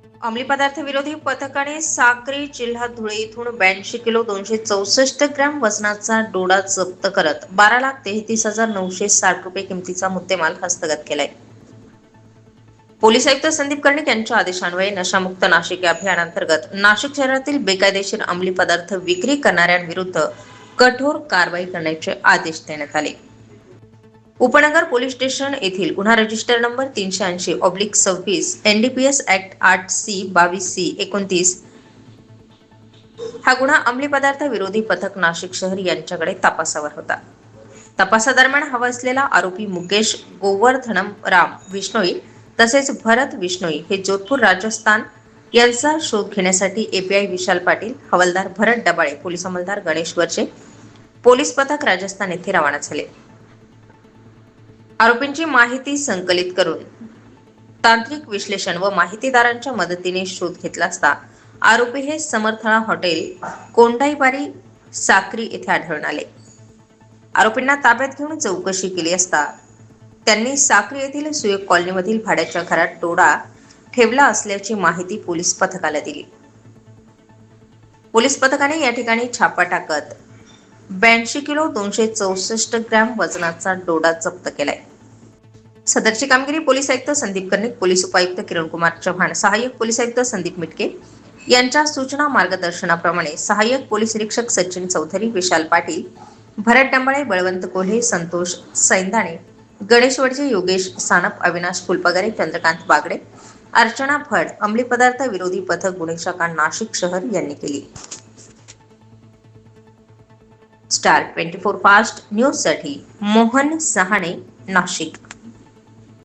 अंमली पदार्थ विरोधी पथकाने साक्री जिल्हा धुळे येथून 82 किलो 264 ग्रॅम वजनाचा डोडा जप्त करत 12,33,960 रुपये किमतीचा मुद्देमाल हस्तगत केलाय. पोलीस आयुक्त संदीप कर्णिक यांच्या आदेशान्वये नशामुक्त नाशिक या अभियानांतर्गत नाशिक शहरातील बेकायदेशीर अंमली पदार्थ विक्री करणाऱ्यांविरुद्ध कठोर कारवाई करण्याचे आदेश देण्यात आले. उपनगर पोलीस स्टेशन येथील गुन्हा register number 380/26 NDPS act 8C 22C 29 हा गुन्हा अंमली पदार्थ विरोधी पथक नाशिक शहर यांच्याकडे तपासावर होता. तपासादरम्यान हवा असलेला आरोपी मुकेश गोवर्धनम राम विष्णोई तसेच भरत विष्णोई हे जोधपूर राजस्थान यांचा शोध घेण्यासाठी API विशाल पाटील, हवालदार भरत डबाळे, पोलीस अंमलदार गणेश वरचे पोलीस पथक राजस्थान येथे रवाना झाले. आरोपींची माहिती संकलित करून तांत्रिक विश्लेषण व माहितीदारांच्या मदतीने शोध घेतला असता आरोपी हे समर्थळा हॉटेल कोंडाईबारी साक्री येथे आढळून आले. आरोपींना ताब्यात घेऊन चौकशी केली असता त्यांनी साक्री येथील सुयोग कॉलनीमधील भाड्याच्या घरात डोडा ठेवला असल्याची माहिती पोलीस पथकाला दिली. पोलीस पथकाने या ठिकाणी छापा टाकत 82 किलो 264 ग्रॅम वजनाचा डोडा जप्त केलाय. सदरची कामगिरी पोलीस आयुक्त संदीप कर्णिक, पोलीस उपायुक्त किरण कुमार चव्हाण, सहाय्यक पोलीस आयुक्त संदीप मिटके यांच्या सूचना मार्गदर्शनाप्रमाणे सहाय्यक पोलीस निरीक्षक सचिन चौधरी, विशाल पाटील, भरत डंबाळे, बळवंत कोल्हे, संतोष सैंदाणे, गणेश वडजे, योगेश सानप, अविनाश फुलपगारे, चंद्रकांत बागडे, अर्चना भट, अंमली पदार्थ विरोधी पथक गुन्हे शाखा नाशिक शहर यांनी केली. स्टार 24 फास्ट न्यूज साठी मोहन सहाणे, नाशिक.